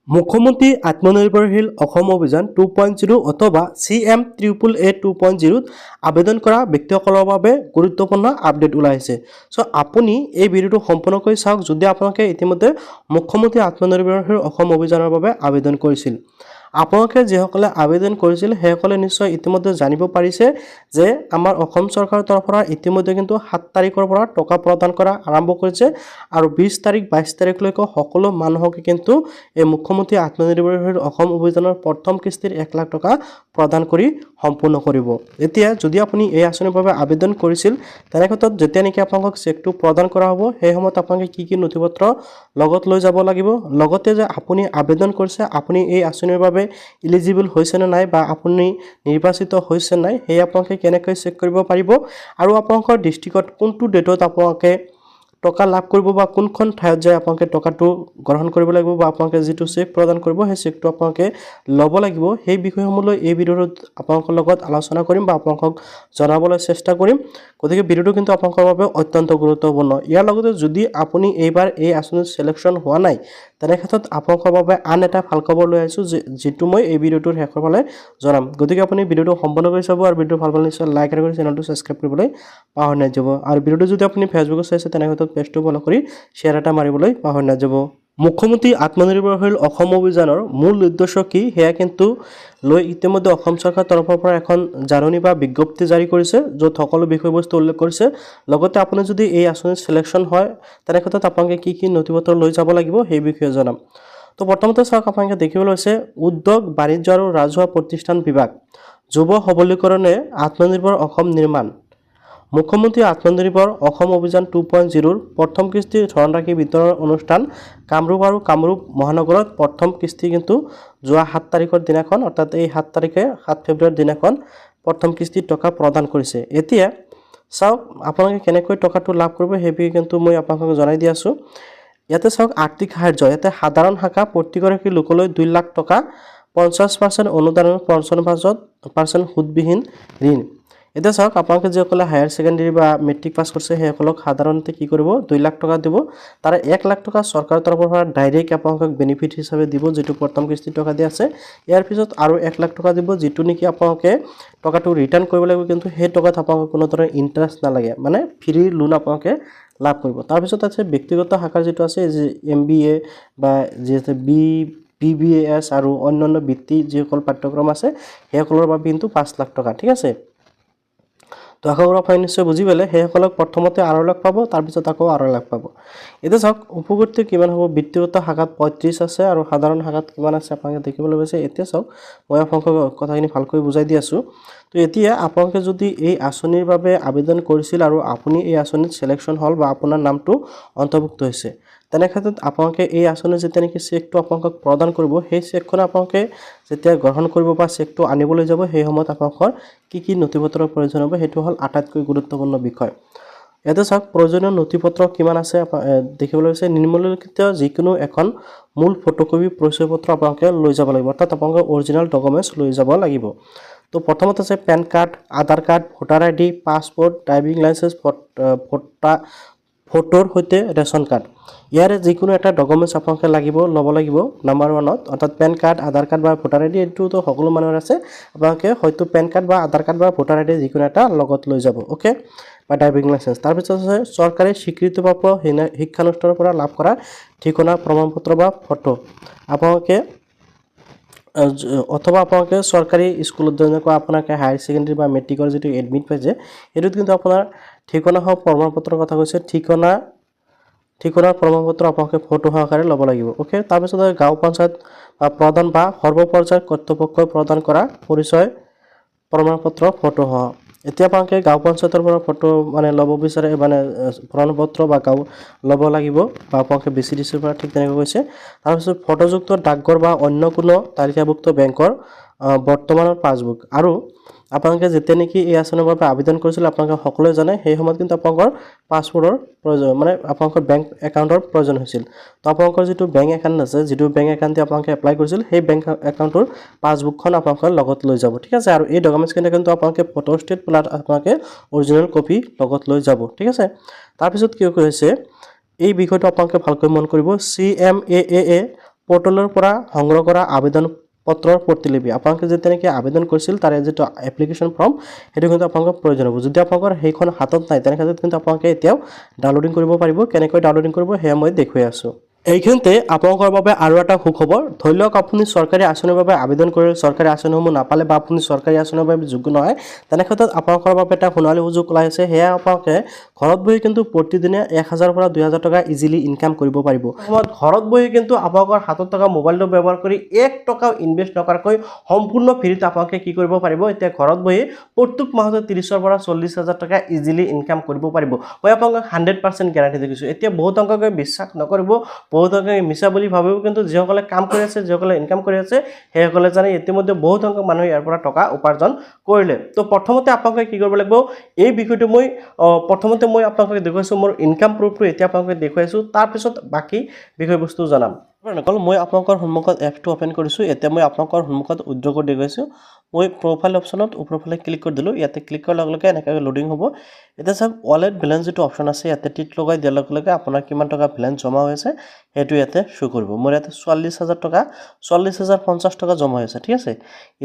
মুখ্যমন্ত্ৰী আত্মনিৰ্ভৰশীল অসম অভিযান 2.0 অথবা CMAAA 2.0 আবেদন কৰা ব্যক্তিসকলৰ বাবে গুৰুত্বপূৰ্ণ আপডেট ওলাইছে। সো আপুনি এই ভিডিওটো সম্পূৰ্ণকৈ চাওক যদি আপোনালোকে ইতিমধ্যে মুখ্যমন্ত্ৰী আত্মনিৰ্ভৰশীল অসম অভিযানৰ বাবে আবেদন কৰিছিল। আপোনালোকে যিসকলে আবেদন কৰিছিল সেইসকলে নিশ্চয় ইতিমধ্যে জানিব পাৰিছে যে আমাৰ অসম চৰকাৰৰ তৰফৰ পৰা ইতিমধ্যে কিন্তু 7 তাৰিখৰ পৰা টকা প্ৰদান কৰা আৰম্ভ কৰিছে আৰু 20 তাৰিখ 22 তাৰিখলৈকে সকলো মানুহকে কিন্তু এই মুখ্যমন্ত্ৰী আত্মনিৰ্ভৰশীল অসম অভিযানৰ প্ৰথম কিস্তিৰ 1 লাখ টকা প্ৰদান কৰি সম্পূৰ্ণ কৰিব। এতিয়া যদি আপুনি এই আঁচনিৰ বাবে আবেদন কৰিছিল তেনে ক্ষেত্ৰত যেতিয়া নেকি আপোনাক চেকটো প্ৰদান কৰা হ'ব সেই সময়ত আপোনালোকে কি নথিপত্ৰ লগত লৈ যাব লাগিব, লগতে যে আপুনি আবেদন কৰিছে আপুনি এই আঁচনিৰ বাবে এলিজিবল হৈছে নে নাই বা আপুনি নিৰ্বাচিত হৈছে নাই সেই আপোনালোকে কেনেকৈ চেক কৰিব পাৰিব আৰু আপোনালোকৰ ডিস্ট্ৰিক্টত কোনটো ডেটত আপোনালোকে টকা লাভ কৰিব বা কোনখন ঠাইত যায় আপোনালোকে টকাটো গ্ৰহণ কৰিব লাগিব বা আপোনালোকে যিটো চেক প্ৰদান কৰিব সেই চেকটো আপোনালোকে ল'ব লাগিব সেই বিষয়সমূহলৈ এই ভিডিঅ'ত আপোনালোকৰ লগত আলোচনা কৰিম বা আপোনালোকক জনাবলৈ চেষ্টা কৰিম। গতিকে ভিডিঅ'টো কিন্তু আপোনালোকৰ বাবে অত্যন্ত গুৰুত্বপূৰ্ণ। ইয়াৰ লগতে যদি আপুনি এইবাৰ এই আঁচনিত সিলেকশ্যন হোৱা নাই তেনে ক্ষেত্ৰত আপোনালোকৰ বাবে আন এটা ভাল খবৰ লৈ আহিছোঁ যিটো মই এই ভিডিঅ'টোৰ শেষৰ ফালে জনাম। গতিকে আপুনি ভিডিঅ'টো সম্পূৰ্ণকৈ চাব আৰু ভিডিঅ'টো ভাল পালে নিশ্চয় লাইক কৰি চেনেলটো ছাবস্ক্ৰাইব কৰিবলৈ পাহৰি নাযাব আৰু ভিডিঅ'টো যদি আপুনি ফেচবুকত চাইছে তেনে ক্ষেত্ৰত পেজটো ফলো কৰি শ্বেয়াৰ এটা মাৰিবলৈ পাহৰি নাযাব। মুখ্যমন্ত্ৰী আত্মনিৰ্ভৰশীল অসম অভিযানৰ মূল উদ্দেশ্য কি সেয়া কিন্তু লৈ ইতিমধ্যে অসম চৰকাৰৰ তৰফৰ পৰা এখন জাননী বা বিজ্ঞপ্তি জাৰি কৰিছে য'ত সকলো বিষয়বস্তু উল্লেখ কৰিছে। লগতে আপুনি যদি এই আঁচনিত সিলেকশ্যন হয় তেনে ক্ষেত্ৰত আপোনালোকে কি নথিপত্ৰ লৈ যাব লাগিব সেই বিষয়ে জনাম। তো প্ৰথমতে চাওক আপোনালোকে দেখিবলৈ হৈছে উদ্যোগ বাণিজ্য আৰু ৰাজহুৱা প্ৰতিষ্ঠান বিভাগ যুৱ সবলীকৰণে আত্মনিৰ্ভৰ অসম নিৰ্মাণ মুখ্যমন্ত্ৰী আত্মনিৰ্ভৰ অসম অভিযান 2.0 প্ৰথম কিস্তিৰ ধনৰাশি বিতৰণ অনুষ্ঠান কামৰূপ আৰু কামৰূপ মহানগৰত প্ৰথম কিস্তি কিন্তু যোৱা 7 তাৰিখৰ দিনাখন অৰ্থাৎ এই 7 তাৰিখে 7 ফেব্ৰুৱাৰীৰ দিনাখন প্ৰথম কিস্তিৰ টকা প্ৰদান কৰিছে। এতিয়া চাওক আপোনালোকে কেনেকৈ টকাটো লাভ কৰিব সেই বিষয়ে কিন্তু মই আপোনালোকক জনাই দি আছোঁ। ইয়াতে চাওক আৰ্থিক সাহায্য ইয়াতে সাধাৰণ শাখা প্ৰতিগৰাকী লোকলৈ 2 লাখ টকা 50% অনুদান আৰু 55% সুদবিহীন ঋণ। এতিয়া চাওক আপোনালোকে যিসকলে হায়াৰ ছেকেণ্ডেৰী বা মেট্ৰিক পাছ কৰিছে সেইসকলক সাধাৰণতে কি কৰিব 2 লাখ টকা দিব, তাৰে 1 লাখ টকা চৰকাৰৰ তৰফৰ পৰা ডাইৰেক্ট আপোনালোকক বেনিফিট হিচাপে দিব যিটো প্ৰথম কিস্তি টকা দি আছে। ইয়াৰ পিছত আৰু 1 লাখ টকা দিব যিটো নেকি আপোনালোকে টকাটো ৰিটাৰ্ণ কৰিব লাগিব কিন্তু সেই টকাত আপোনালোকৰ কোনো ধৰণৰ ইণ্টাৰেষ্ট নালাগে, মানে ফ্ৰী লোন আপোনালোকে লাভ কৰিব। তাৰপিছত আছে ব্যক্তিগত শাখাৰ যিটো আছে MBA বা যি আছে BBAS আৰু অন্যান্য বৃত্তি যিসকল পাঠ্যক্ৰম আছে সেইসকলৰ বাবে কিন্তু 5 লাখ টকা, ঠিক আছে। তো আশা কৰোঁ আপুনি নিশ্চয় বুজি পালে সেইসকলক প্ৰথমতে 2.5 লাখ পাব তাৰপিছত আকৌ 2.5 লাখ পাব। এতিয়া চাওক উপভোক্তা কিমান হ'ব, ব্যক্তিগত শাখাত 35 আছে আৰু সাধাৰণ শাখাত কিমান আছে আপোনালোকে দেখিবলৈ পাইছে। এতিয়া চাওক মই আপোনালোকক কথাখিনি ভালকৈ বুজাই দি আছোঁ। তো এতিয়া আপোনালোকে যদি এই আঁচনিৰ বাবে আবেদন কৰিছিল আৰু আপুনি এই আঁচনিত সিলেকশ্যন হ'ল বা আপোনাৰ নামটো অন্তৰ্ভুক্ত হৈছে তেনে ক্ষেত্ৰত আপোনালোকে এই আঁচনিৰ যেতিয়া নেকি চেকটো আপোনালোকক প্ৰদান কৰিব সেই চেকখন আপোনালোকে যেতিয়া গ্ৰহণ কৰিব বা চেকটো আনিবলৈ যাব সেই সময়ত আপোনালোকৰ কি নথিপত্ৰৰ প্ৰয়োজন হ'ব সেইটো হ'ল আটাইতকৈ গুৰুত্বপূৰ্ণ বিষয়। ইয়াতে চাওক প্ৰয়োজনীয় নথিপত্ৰ কিমান আছে দেখিবলৈ পাইছে। নিম্নলিখিত যিকোনো এখন মূল ফটোকপি পৰিচয় পত্ৰ আপোনালোকে লৈ যাব লাগিব, অৰ্থাৎ আপোনালোকে অৰিজিনেল ডকুমেণ্টছ লৈ যাব লাগিব। তো প্ৰথমত আছে PAN card, Aadhaar card, voter ID, passport, driving licence, ফটোৰ সৈতে ৰেচন কাৰ্ড। ইয়াৰে যিকোনো এটা ডকুমেণ্টছ আপোনালোকে ল'ব লাগিব নাম্বাৰ 1ত, অৰ্থাৎ পেন কাৰ্ড, আধাৰ কাৰ্ড বা ভোটাৰ ID এইটোতো সকলো মানুহৰ আছে। আপোনালোকে হয়তো পেন কাৰ্ড বা আধাৰ কাৰ্ড বা ভোটাৰ ID যিকোনো এটা লগত লৈ যাব, অ'কে, বা ড্ৰাইভিং লাইচেন্স। তাৰপিছত আছে চৰকাৰী স্বীকৃতিপ্ৰাপ্ত শিক্ষানুষ্ঠানৰ পৰা লাভ কৰা ঠিকনা প্ৰমাণপত্ৰ বা ফটো আপোনালোকে অথবা আপোনালোকে চৰকাৰী স্কুলত যেনেকুৱা আপোনালোকে হায়াৰ ছেকেণ্ডেৰী বা মেট্ৰিকৰ যিটো এডমিট পাইছে সেইটোত কিন্তু আপোনাৰ ঠিকনা হওক প্ৰমাণপত্ৰৰ কথা কৈছে, ঠিকনাৰ প্ৰমাণপত্ৰ আপোনালোকে ফটো সহকাৰে ল'ব লাগিব, অ'কে। তাৰপিছত গাঁও পঞ্চায়ত বা প্ৰধান বা সৰ্বপৰ্যায়ৰ কৰ্তৃপক্ষই প্ৰদান কৰা পৰিচয় প্ৰমাণপত্ৰ ফটো সহ। এতিয়া আপোনালোকে গাঁও পঞ্চায়তৰ পৰা ফটো ল'ব বিচাৰে প্ৰমাণপত্ৰ বা ল'ব লাগিব বা আপোনালোকে BCDCৰ পৰা ঠিক তেনেকৈ কৈছে। তাৰপিছত ফটোযুক্ত ডাকঘৰ বা অন্য কোনো তালিকাভুক্ত বেংকৰ বৰ্তমানৰ পাছবুক। আৰু আপোনালোকে যেতিয়া নেকি এই আঁচনিৰ বাবে আবেদন কৰিছিল আপোনালোকে সকলোৱে জানে সেই সময়ত কিন্তু আপোনালোকৰ পাছপোৰ্টৰ প্ৰয়োজন আপোনালোকৰ বেংক একাউণ্টৰ প্ৰয়োজন হৈছিল। তো আপোনালোকৰ যিটো বেংক একাউণ্ট আছে যিটো বেংক একাউণ্ট দি আপোনালোকে এপ্লাই কৰিছিল সেই বেংক একাউণ্টৰ পাছবুকখন আপোনালোকে লগত লৈ যাব, ঠিক আছে। আৰু এই ডকুমেণ্টছখিনি কিন্তু আপোনালোকে ফটো ষ্টেট প্লাছ আপোনালোকে অৰিজিনেল কপি লগত লৈ যাব, ঠিক আছে। তাৰপিছত কি হৈছে এই বিষয়টো আপোনালোকে ভালকৈ মন কৰিব। CMAAA পৰ্টেলৰ পৰা সংগ্ৰহ কৰা আবেদন পত্ৰৰ প্ৰতিলিপি আপোনালোকে যেতিয়া নেকি আবেদন কৰিছিল তাৰে যেটো এপ্লিকেশ্যন ফৰ্ম সেইটো কিন্তু আপোনালোকৰ প্ৰয়োজন হ'ব যদি আপোনালোকৰ সেইখন হাতত নাই তেনেক্ষেত্ৰত কিন্তু আপোনালোকে এতিয়াও ডাউনলোডিং কৰিব পাৰিব কেনেকৈ ডাউনলোডিং কৰিব সেয়া মই দেখুৱাই আছোঁ এইখিনিতে আপোনালোকৰ বাবে আৰু এটা সুখবৰ ধৰি লওক আপুনি চৰকাৰী আঁচনিৰ বাবে আবেদন কৰি চৰকাৰী আঁচনিসমূহ নাপালে বা আপুনি চৰকাৰী আঁচনিৰ বাবে যোগ্য নহয় তেনেক্ষেত্ৰত আপোনালোকৰ বাবে এটা সোণালী সুযোগ ওলাই আছে সেয়া আপোনালোকে ঘৰত বহি কিন্তু প্ৰতিদিনে 1000 পৰা 2000 টকা ইজিলি ইনকাম কৰিব পাৰিব ঘৰত বহি কিন্তু আপোনালোকৰ হাতত থকা মোবাইলটো ব্যৱহাৰ কৰি 1 টকাও ইনভেষ্ট নকৰাকৈ সম্পূৰ্ণ ফ্ৰীতে আপোনালোকে কি কৰিব পাৰিব এতিয়া ঘৰত বহি প্ৰত্যেক মাহতে 30 পৰা 40000 টকা ইজিলি ইনকাম কৰিব পাৰিব মই আপোনালোকক 100% গ্যাৰান্টি দিছো এতিয়া বহুত অংককে বিশ্বাস নকৰিব বহুত অংকে মিছা বুলি ভাবিব কিন্তু যিসকলে কাম কৰি আছে যিসকলে ইনকাম কৰি আছে সেইসকলে জানে ইতিমধ্যে বহুত অংক মানুহ ইয়াৰ পৰা টকা উপাৰ্জন কৰিলে তো প্ৰথমতে আপোনালোকে কি কৰিব লাগিব এই বিষয়টো মই প্ৰথমতে মই আপোনালোকক দেখুৱাইছো মোৰ ইনকাম প্ৰুফটো এতিয়া আপোনালোকক দেখুৱাইছো তাৰ পিছত বাকি বিষয়বস্তু জনাম মই আপোনালোকৰ সন্মুখত এপটো ওপেন কৰিছো এতিয়া মই আপোনালোকৰ সন্মুখত উইথড্ৰ কৰি দেখুৱাইছো মই প্ৰফাইল অপচনত ওপৰফালে ক্লিক কৰি দিলো ইয়াতে ক্লিক কৰাৰ লগে লগে এনেকৈ লোডিং হ'ব এটা সব ওয়ালেট ব্যালেন্স যেটো অপচন আছে ইয়াতে টিক লগাই দিয়াৰ লগে লগে আপোনাৰ কিমান টকা ব্যালেন্স জমা হৈছে হেতু ইয়াতে শো কৰিব মোৰ ইয়াতে 44000 টকা 44050 টকা জমা হৈছে ঠিক আছে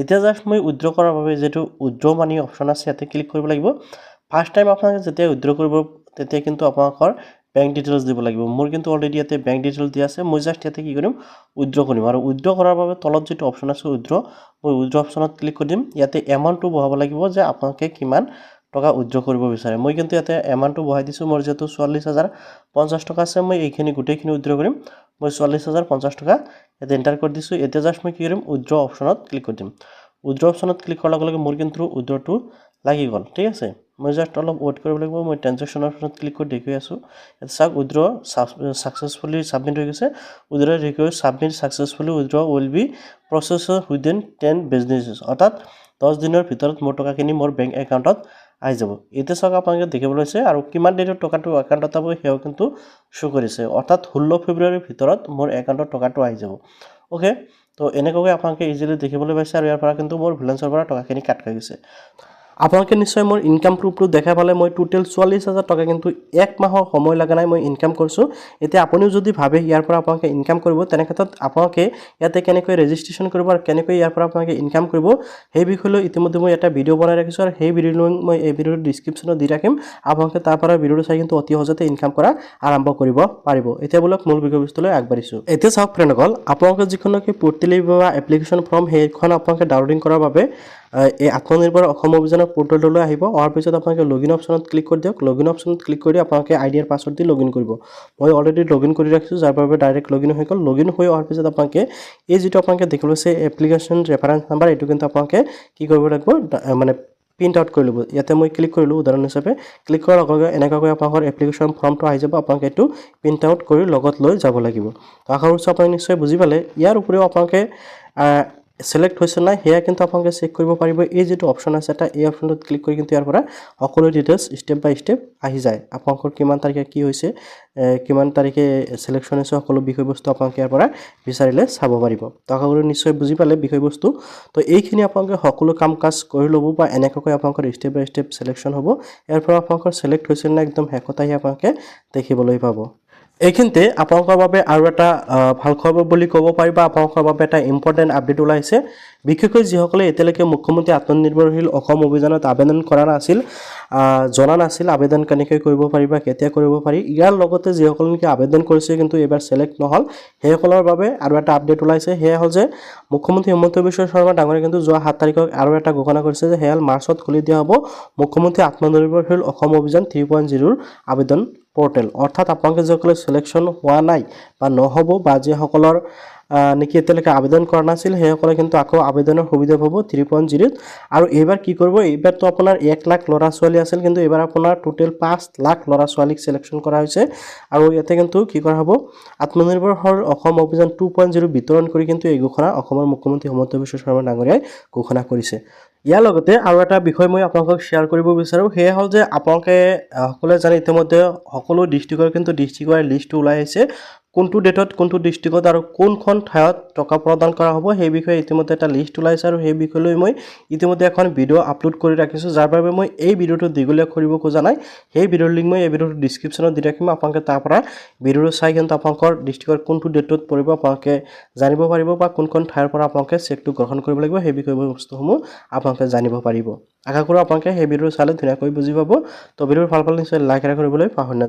এতিয়া জাস্ট মই উইথড্ৰ কৰাৰ বাবে যেটো উইথড্ৰ মানি অপচন আছে ইয়াতে ক্লিক কৰিব লাগিব ফাৰ্স্ট টাইম আপোনালোকে যেতিয়া উইথড্ৰ কৰিব তেতিয়া কিন্তু আপোনালোকৰ বেংক ডিটেইলছ দিব লাগিব মোৰ কিন্তু অলৰেডি ইয়াতে বেংক ডিটেইলছ দিয়া আছে মই জাস্ট ইয়াতে কি কৰিম উইথড্ৰ কৰিম আৰু উইথড্ৰ কৰাৰ বাবে তলত যেটো অপচন আছে উইথড্ৰ মই উইথড্ৰ অপচনত ক্লিক কৰি দিম ইয়াতে এমাউন্টটো বহাব লাগিব যে আপোনালোকে কিমান টকা উইথড্ৰ কৰিব বিচাৰে মই কিন্তু ইয়াতে এমাউন্টটো বহাই দিছো মোৰ যেটো 44050 টকা আছে মই এইখিনি গুটেইখিনি উইথড্ৰ কৰিম মই 44050 টকা ইয়াতে এন্টাৰ কৰি দিছো এতিয়া জাস্ট মই কি কৰিম উইথড্ৰ অপচনত ক্লিক কৰি দিম উইথড্ৰ অপচনত ক্লিক কৰাৰ লগে লগে মোৰ কিন্তু উইথড্ৰটো লাগি গল ঠিক আছে মই জাস্ট অলপ ওয়েট কৰিব লাগিব মই ট্ৰানজেকচন অপচনত ক্লিক কৰি দেখুৱাই আছো এটা সাক উইথড্ৰ সাকসেসফুলি সাবমিট হৈ গৈছে withdraw request submit successfully withdraw will be processed within 10 business অৰ্থাৎ 10 দিনৰ ভিতৰত মোৰ টকাখিনি মোৰ বেংক একাউণ্টত আহি যাব এতিয়া সক আপোনালোকে দেখিবলৈ আছে আৰু কিমান দিনৰ টকাটো একাউণ্টত আব হেও কিন্তু শো কৰিছে অৰ্থাৎ 16 ফেব্ৰুৱাৰীৰ ভিতৰত মোৰ একাউণ্টত টকাটো আহি যাব ওকে তো এনেকৈ আপোনালোকে ইজিলি দেখিবলৈ পাইছে আৰু ইয়াৰ পৰা কিন্তু মোৰ ব্যালেন্সৰ পৰা টকাখিনি কাট খাই গৈছে আপোনালোকে নিশ্চয় মোৰ ইনকাম প্ৰুফটো দেখা পালে মই টোটাল 44000 টকা কিন্তু এক মাহৰ সময় লাগা নাই মই ইনকাম কৰিছো এতিয়া আপুনিও যদি ভাবে ইয়াৰ পৰা আপোনালোকে ইনকাম কৰিব তেনে ক্ষেত্ৰত আপোনালোকে ইয়াতে কেনেকৈ ৰেজিষ্ট্ৰেচন কৰিব আৰু কেনেকৈ ইয়াৰ পৰা আপোনালোকে ইনকাম কৰিব সেই বিষয়লৈ ইতিমধ্যে মই এটা ভিডিও বনাই ৰাখিছো আৰু সেই ভিডিও লিংক মই এই ভিডিওৰ ডেসক্ৰিপচনত দি ৰাখিম আপোনালোকে তাৰ পৰা ভিডিওটো চাই কিন্তু অতি সহজতে ইনকাম কৰা আৰম্ভ কৰিব পাৰিব এতিয়া বলক মূল বিষয়বস্তুলৈ আগবাঢ়িছো এতিয়া চাওক ফ্ৰেণ্ডসকল আপোনালোকে যিখনকে পোৰ্টেলিপি বা এপ্লিকেশ্যন ফৰ্ম সেইখন আপোনালোকে ডাউনলোডিং কৰাৰ বাবে এই আত্মনিৰ্ভৰ অসম অভিযানৰ পোৰ্টেললৈ আহিব আৰু পিছত আপোনালোকে লগইন অপচনত ক্লিক কৰি দিয়ক লগইন অপচনত ক্লিক কৰি আপোনালোকে আইডি আৰু পাছৱৰ্ড দি লগইন কৰিব মই অলৰেডি লগইন কৰি ৰাখিছো যাৰ বাবে ডাইৰেক্ট লগইন হৈ গল লগইন হৈ অহাৰ পিছত আপোনালোকে এই যেটো আপোনালোকে দেখিবলৈ এপ্লিকেশ্যন ৰেফাৰেন্স নাম্বাৰ এটো কিন্তু আপোনালোকে কি কৰিব লাগিব মানে প্ৰিন্ট আউট কৰি লব ইয়াতে মই ক্লিক কৰিলো উদাহৰণ হিচাপে ক্লিক কৰাৰ লগে লগে এনেকৈ আপোনালোকৰ এপ্লিকেশ্যন ফৰ্মটো আহি যাব আপোনালোকে এটো প্ৰিন্ট আউট কৰি লগত লৈ যাব লাগিব আশা কৰিছো আপুনি নিশ্চয় বুজি পালে ইয়াৰ উপৰিও আপোনালোকে সিলেক্ট হৈছে নাই হেয়া কিন্তু আপোনালোকে চেক কৰিব পাৰিব এই যেটো অপচন আছে এটা এই অপচনটোত ক্লিক কৰি কিন্তু ইয়াৰ পৰা সকলো ডিটেইলছ স্টেপ বাই স্টেপ আহি যায় আপোনালোকৰ কিমান তাৰিখে কি হৈছে কিমান তাৰিখে সিলেকশন হৈছে সকলো বিষয়বস্তু আপোনালোকে ইয়াৰ পৰা বিচাৰিলে চাব পাৰিব তো আশা কৰো নিশ্চয় বুজি পালে বিষয়বস্তু তো এইখিনি আপোনালোকে সকলো কাম কাজ কৰি লব বা এনেকৈ আপোনালোকৰ স্টেপ বাই স্টেপ সিলেকশন হ'ব ইয়াৰ পৰা আপোনালোকৰ সিলেক্ট হৈছে না একদম হেকত আহি আপোনালোকে দেখিবলৈ পাব এইখিনতে আপোনালোকৰ বাবে আৰু এটা ভাল খবৰ বুলি ক'ব পাৰিবা আপোনালোকৰ বাবে এটা ইম্পৰ্টেন্ট আপডেট ওলাইছে বিশেষকৈ যিসকলে এতিয়ালৈকে মুখ্যমন্ত্ৰী আত্মনিৰ্ভৰশীল অসম অভিযানত আবেদন কৰা নাছিল জনা নাছিল আবেদন কেনেকৈ কৰিব পাৰিবা কেতিয়া কৰিব পাৰি ইয়াৰ লগতে যিসকলে নেকি আবেদন কৰিছে কিন্তু এবাৰ সিলেক্ট নহল সেইসকলৰ বাবে আৰু এটা আপডেট ওলাইছে হেয়া হল যে মুখ্যমন্ত্ৰী হিমন্ত বিশ্ব শৰ্মা ডাঙৰে কিন্তু যোৱা 7 তাৰিখত আৰু এটা ঘোষণা কৰিছে যে হেয়াল মাৰ্চত খুলি দিয়া হ'ব মুখ্যমন্ত্ৰী আত্মনিৰ্ভৰশীল অসম অভিযান 3.0 ৰ আবেদন পোৰ্টেল অৰ্থাৎ আপোনালোকে যিসকলে সিলেকশন হোৱা নাই বা নহব বা যিসকলৰ নেকি এতিয়ালৈকে আবেদন কৰা নাছিল সেইসকলে কিন্তু আকৌ আবেদনৰ সুবিধা পাব 3.0 আৰু এবাৰ কি কৰিব এবাৰ তো আপোনাৰ 1 লাখ লৰা ছোৱালী আছিল কিন্তু এবাৰ আপোনাৰ টোটাল 5 লাখ লৰা ছোৱালীক সিলেকশন কৰা হৈছে আৰু ইয়াতে কিন্তু কি কৰা হ'ব আত্মনিৰ্ভৰ অসম অভিযান 2.0 বিতৰণ কৰি কিন্তু এই ঘোষণা অসমৰ মুখ্যমন্ত্ৰী হিমন্ত বিশ্ব শৰ্মা ডাঙৰীয়াই ঘোষণা কৰিছে ইয়াৰ লগতে আৰু এটা বিষয় মই আপোনালোকক শেয়াৰ কৰিব বিচাৰো হেয়া হল যে আপোনালোকে সকলোৱে জানে ইতিমধ্যে সকলো ডিস্ট্ৰিক্টৰ কিন্তু ডিস্ট্ৰিক্টৰ লিষ্টটো ওলাই আহিছে কোনটো ডেটত কোনটো ডিষ্ট্ৰিক্টত আৰু কোনখন ঠাইত টকা প্ৰদান কৰা হ'ব সেই বিষয়ে ইতিমধ্যে এটা লিষ্ট ওলাইছে আৰু সেই বিষয়লৈ মই ইতিমধ্যে এখন ভিডিঅ' আপলোড কৰি ৰাখিছোঁ যাৰ বাবে মই এই ভিডিঅ'টো দীঘলীয়া কৰিব খোজা নাই সেই ভিডিঅ'ৰ লিংক মই এই ভিডিঅ'ৰ ডিছক্ৰিপশ্যনত দি ৰাখিম আপোনালোকে তাৰ পৰা ভিডিঅ'টো চাই কিন্তু আপোনালোকৰ ডিষ্ট্ৰিক্টৰ কোনটো ডেটত পৰিব আপোনালোকে জানিব পাৰিব বা কোনখন ঠাইৰ পৰা আপোনালোকে চেকটো গ্ৰহণ কৰিব লাগিব সেই বিষয়বস্তুসমূহ আপোনালোকে জানিব পাৰিব আশা কৰোঁ আপোনালোকে সেই ভিডিঅ'টো চালে ধুনীয়াকৈ বুজি পাব তো ভিডিঅ'টো ভাল পালে নিশ্চয় লাইক কৰিবলৈ পাহৰি নাযাব